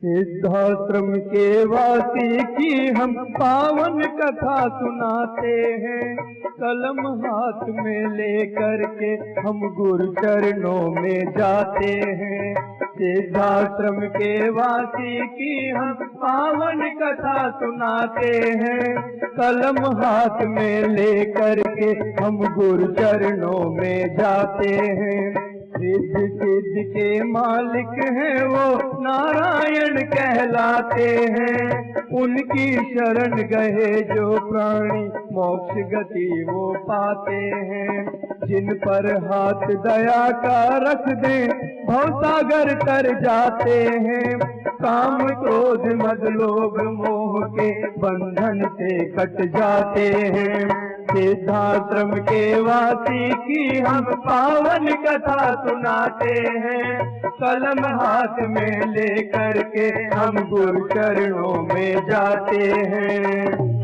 सिद्धाश्रम के वासी की हम पावन कथा सुनाते हैं। कलम हाथ में लेकर के हम गुरु चरणों में जाते हैं। सिद्धाश्रम के वासी की हम पावन कथा सुनाते हैं। कलम हाथ में लेकर के हम गुरु चरणों में जाते हैं। सिद्ध सिद्ध के मालिक हैं वो नारायण कहलाते हैं। उनकी शरण गए जो प्राणी मोक्ष गति वो पाते हैं। जिन पर हाथ दया का रख दे भवसागर तर जाते हैं। काम क्रोध मद लोभ मोह के बंधन से कट जाते हैं। सिद्धाश्रम के वासी की हम पावन कथा सुनाते हैं। कलम हाथ में लेकर के हम गुरु चरणों में जाते हैं।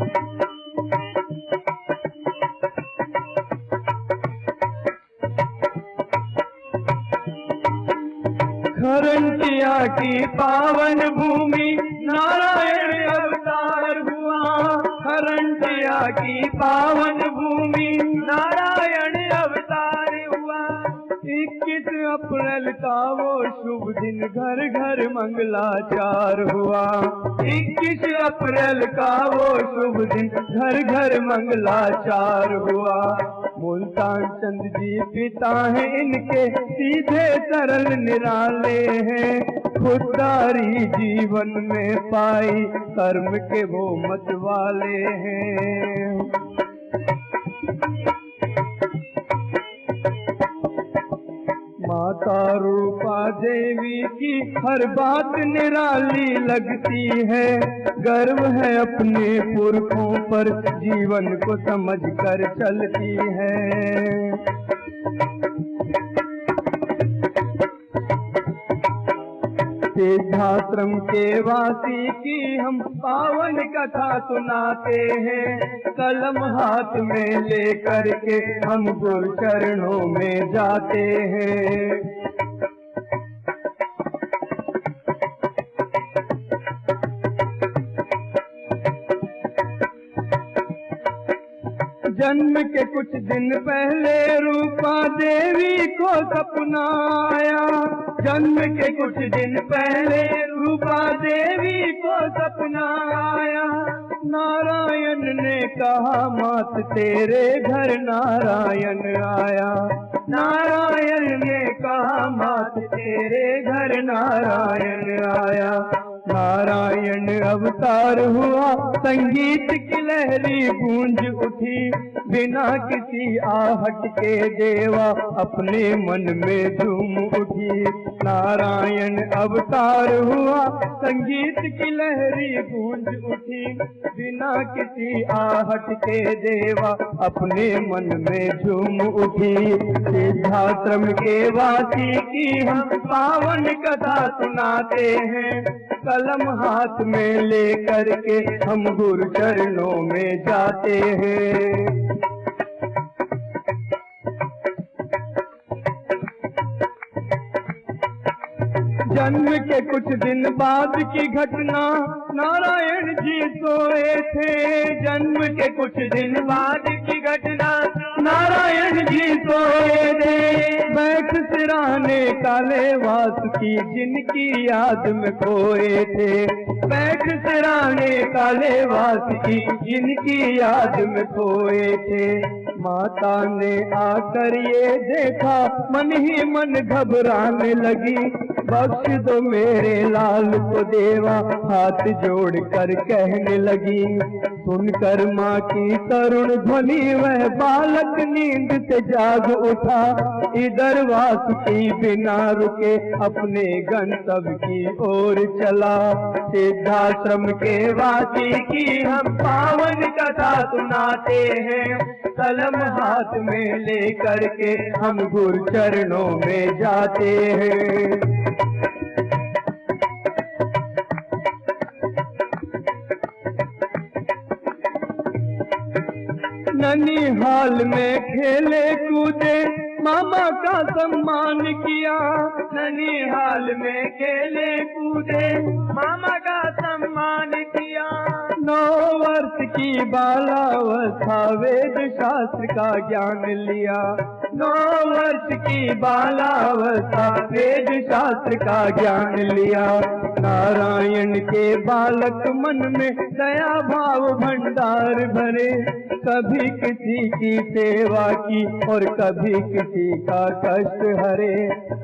खरंजिया की पावन भूमि नारायण अवतार हुआ। खरंजिया की पावन भूमि नारायण अवतार हुआ। 21 अप्रैल का वो शुभ दिन घर घर मंगलाचार हुआ। 21 अप्रैल का वो शुभ दिन घर घर मंगलाचार हुआ। मुल्तान चंद जी पिता हैं इनके सीधे सरल निराले हैं। खुददारी जीवन में पाई कर्म के वो मत वाले हैं। माता रूपा देवी की हर बात निराली लगती है। गर्व है अपने पुरखों पर जीवन को समझ कर चलती है। सिद्धाश्रम के वासी की हम पावन कथा सुनाते हैं। कलम हाथ में लेकर के हम गुरु चरणों में जाते हैं। जन्म के कुछ दिन पहले रूपा देवी को सपना आया। जन्म के कुछ दिन पहले रूपा देवी को सपना आया। नारायण ने कहा मात तेरे घर नारायण आया। नारायण ने कहा मात तेरे घर नारायण आया। नारायण अवतार हुआ संगीत की लहरी गूंज उठी। बिना किसी आहट के देवा अपने मन में झूम उठी। नारायण अवतार हुआ संगीत की लहरी गूंज उठी। बिना किसी आहट के देवा अपने मन में झूम उठी। सिद्धाश्रम के वासी की हम पावन कथा सुनाते हैं। कलम हाथ में लेकर के हम गुरु चरणों में जाते हैं। जन्म के कुछ दिन बाद की घटना नारायण जी सोए थे। जन्म के कुछ दिन बाद की घटना नारायण जी सोए थे। बैठ सिराने काले वास की जिनकी याद में खोए थे। बैठ सिराने काले वास की जिनकी याद में खोए थे। माता ने आकर ये देखा मन ही मन घबराने लगी। बख्श दो मेरे लाल को देवा हाथ जोड़ कर कहने लगी। सुनकर माँ की करुण ध्वनि वह बालक नींद से जाग उठा। इधर वासुकी बिना रुके अपने गंतव्य की ओर चला। सिद्धाश्रम के वासी की हम पावन कथा सुनाते हैं। कलम हाथ में लेकर के हम गुरु चरणों में जाते हैं। ननिहाल में खेले कूदे मामा का सम्मान किया। ननिहाल में खेले कूदे, मामा का सम्मान किया। 9 वर्ष की बालावस्था वेद शास्त्र का ज्ञान लिया। 9 वर्ष की बालावस्था वेद शास्त्र का ज्ञान लिया। नारायण के बालक मन में दया भाव भंडार भरे, कभी किसी की सेवा की और कभी किसी का कष्ट हरे।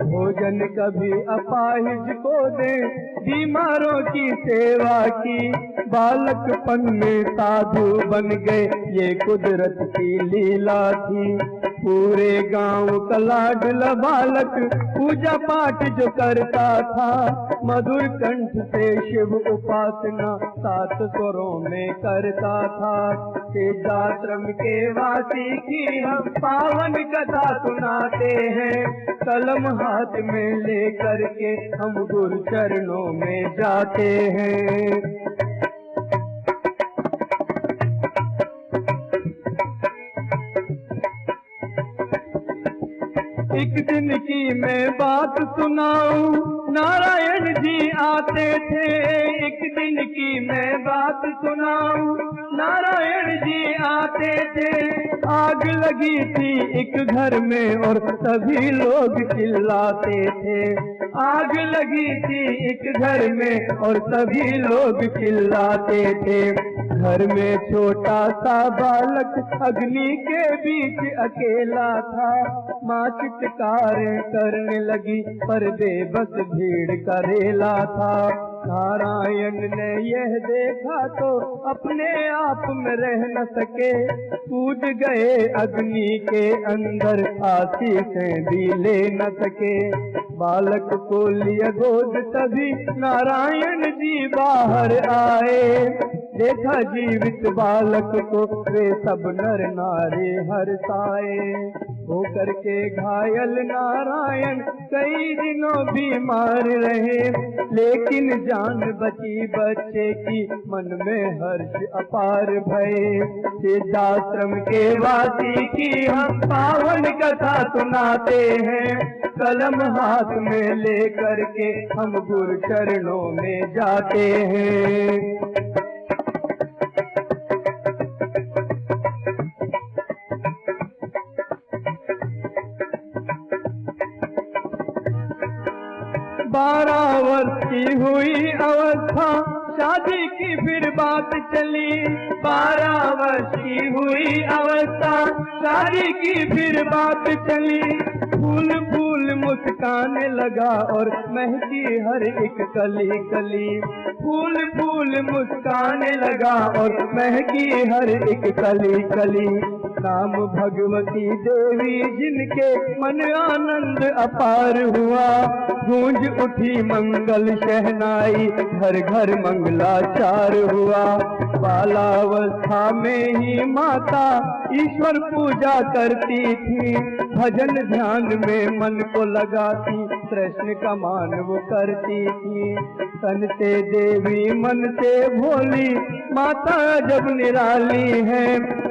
भोजन कभी अपाहिज को दे, बीमारों की सेवा की। बालकपन में साधु बन गए, ये कुदरत की लीला थी। पूरे गांव का लाडला बालक पूजा पाठ जो करता था, मधुर कंठ से शिव उपासना 7 स्वरों में करता था। सिद्धाश्रम के वासी की हम पावन कथा सुनाते हैं, कलम हाथ में लेकर के हम गुरु चरणों में जाते हैं। एक दिन की मैं बात सुनाऊं, नारायण जी आते थे। एक दिन की मैं बात सुनाऊं, नारायण जी आते थे। आग लगी थी एक घर में और सभी लोग चिल्लाते थे। आग लगी थी एक घर में और सभी लोग चिल्लाते थे। घर में छोटा सा बालक अग्नि के बीच अकेला था। माँ चित्कारें करने लगी पर बेबस भीड़ करेला था। नारायण ने यह देखा तो अपने आप में रह न सके, कूद गए अग्नि के अंदर, आशीषें भी ले न सके। बालक को लिया गोद तभी नारायण जी बाहर आए। देखा जीवित बालक को वे सब नर नारी हर्षाए। होकर के घायल नारायण कई दिनों बीमार रहे, लेकिन जान बची बच्चे की, मन में हर्ष अपार भये। सिद्धाश्रम के वासी की हम पावन कथा सुनाते हैं, कलम हाथ में लेकर के हम गुरु चरणों में जाते हैं। बारह वर्ष की हुई अवस्था, शादी की फिर बात चली। 12 वर्ष की हुई अवस्था, शादी की फिर बात चली। फूल फूल मुस्काने लगा और महकी हर एक कली कली। फूल फूल मुस्काने लगा और महकी हर एक कली कली। नाम भगवती देवी जिनके मन आनंद अपार हुआ। गूंज उठी मंगल शहनाई, घर घर मंगलाचार हुआ। बालावस्था में ही माता ईश्वर पूजा करती थी। भजन ध्यान में मन को लगाती, कृष्ण का मान वो करती थी। तन से देवी मन से भोली, माता जब निराली है।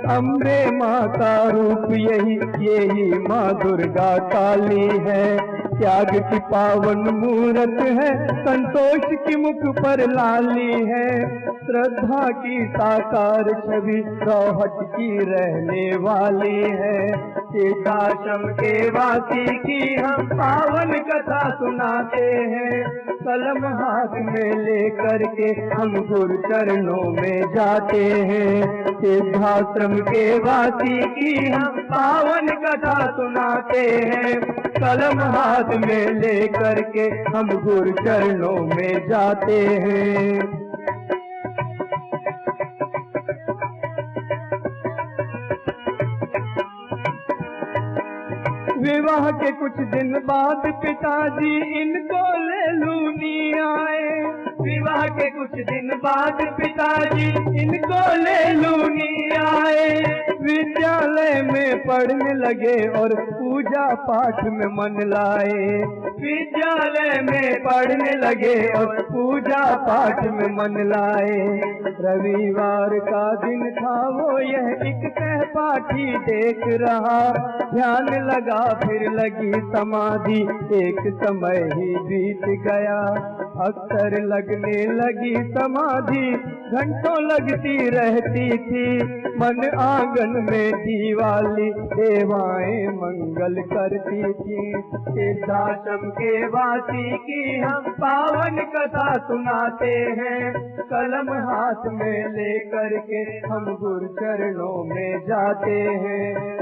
अम्बे माँ का रूप यही माँ दुर्गा काली है। त्याग की पावन मूरत है, संतोष की मुख पर लाली है। श्रद्धा की साकार छवि रौहट की रहने वाली है। सिद्धाश्रम के वासी की हम पावन कथा सुनाते हैं, कलम हाथ में लेकर के हम गुरु चरणों में जाते हैं। सिद्धाश्रम के वासी की हम पावन कथा सुनाते हैं, कलम हाथ में लेकर के हम गुरु चरणों में जाते हैं। विवाह के कुछ दिन बाद पिताजी इनको ले लूनी आए। विवाह के कुछ दिन बाद पिताजी इनको ले लूनी आए। विद्यालय में पढ़ने लगे और पूजा पाठ में मन लाए। विद्यालय में पढ़ने लगे और पूजा पाठ में मन लाए। रविवार का दिन था वो यह एक सहपाठी देख रहा। ध्यान लगा फिर लगी समाधि, एक समय ही बीत गया। अक्सर लगने लगी समाधि, घंटों लगती रहती थी। मन आंगन में दीवाली सेवाएं मंगल करती थी। सिद्धाश्रम के वासी की हम पावन कथा सुनाते हैं। कलम हाथ में लेकर के हम गुरु चरणों में जाते हैं।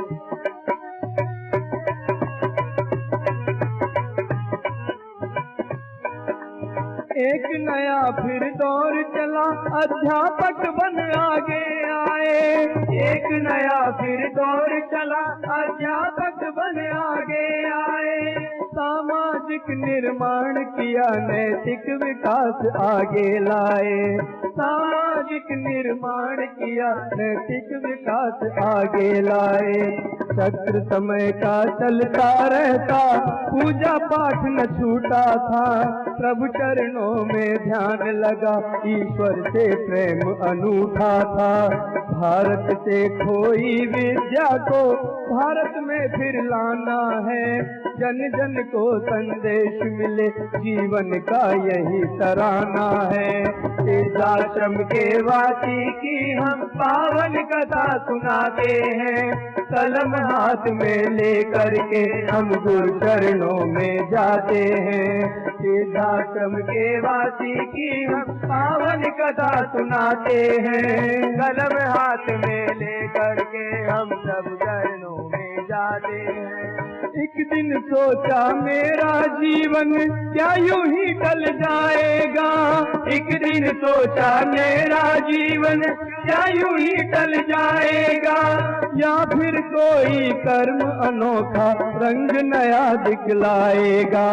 एक नया फिर दौर चला, अध्यापक बन आगे आए। एक नया फिर दौर चला, अध्यापक बन आगे आए। सामाजिक निर्माण किया, नैतिक विकास आगे लाए। सामाजिक निर्माण किया, नैतिक विकास आगे लाए। चक्र समय का चलता रहता, पूजा पाठ न छूटा था। प्रभु चरणों में ध्यान लगा, ईश्वर से प्रेम अनूठा था। भारत से खोई विद्या को भारत में फिर लाना है। जन जन को संदेश मिले, जीवन का यही तराना है। सिद्धाश्रम के वासी की हम पावन कथा सुनाते हैं। कलम हाथ में लेकर के हम गुरु चरणों में जाते हैं। सिद्धाश्रम के वासी की हम पावन कथा सुनाते हैं। कलम हाथ में लेकर के हम सब चरणों में जाते हैं। एक दिन सोचा मेरा जीवन क्या यूं ही टल जाएगा। एक दिन सोचा मेरा जीवन क्या यूं ही टल जाएगा। या फिर कोई कर्म अनोखा रंग नया दिखलाएगा।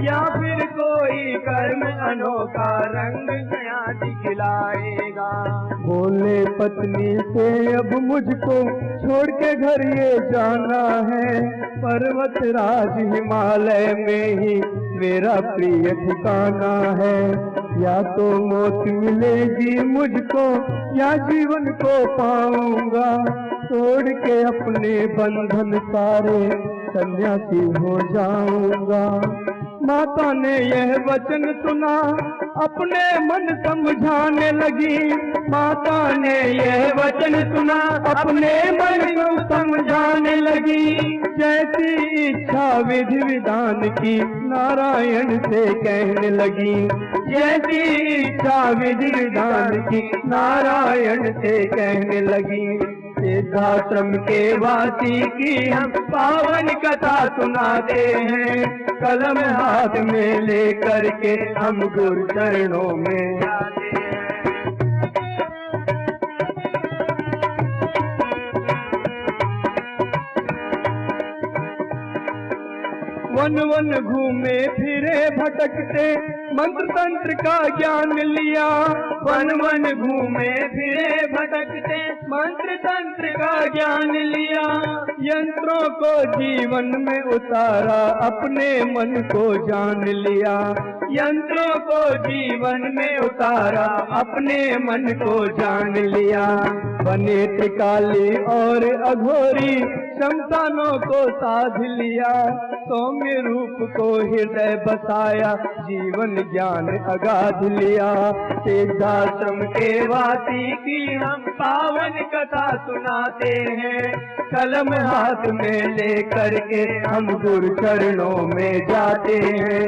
या फिर कोई कर्म अनोखा रंग नया दिखलाएगा। बोले पत्नी से अब मुझको छोड़ के घर ये जाना है। पर्वत राज हिमालय में ही मेरा प्रिय ठिकाना है। या तो मौत मिलेगी मुझको या जीवन को पाऊंगा। छोड़ के अपने बंधन सारे सन्यासी हो जाऊंगा। माता ने यह वचन सुना, अपने मन समझाने लगी। माता ने यह वचन सुना, अपने मन को समझाने लगी। जैसी इच्छा विधि विधान की नारायण से कहने लगी। जैसी इच्छा विधि विधान की नारायण से कहने लगी। सिद्धाश्रम के वासी की हम पावन कथा सुनाते हैं। कलम हाथ में लेकर के हम गुरु चरणों में जाते हैं। वन वन घूमे फिरे भटकते, मंत्र तंत्र का ज्ञान लिया। वन वन घूमे फिरे भटकते, मंत्र तंत्र का ज्ञान लिया। यंत्रों को जीवन में उतारा, अपने मन को जान लिया। यंत्रों को जीवन में उतारा, अपने मन को जान लिया। बने त्रिकाली और अघोरी, शमशानों को साध लिया। सौम्य रूप को हृदय बसाया, जीवन ज्ञान अगाध लिया। सिद्धाश्रम के वासी की हम पावन कथा सुनाते हैं। कलम हाथ में लेकर के हम गुरु चरणों में जाते हैं।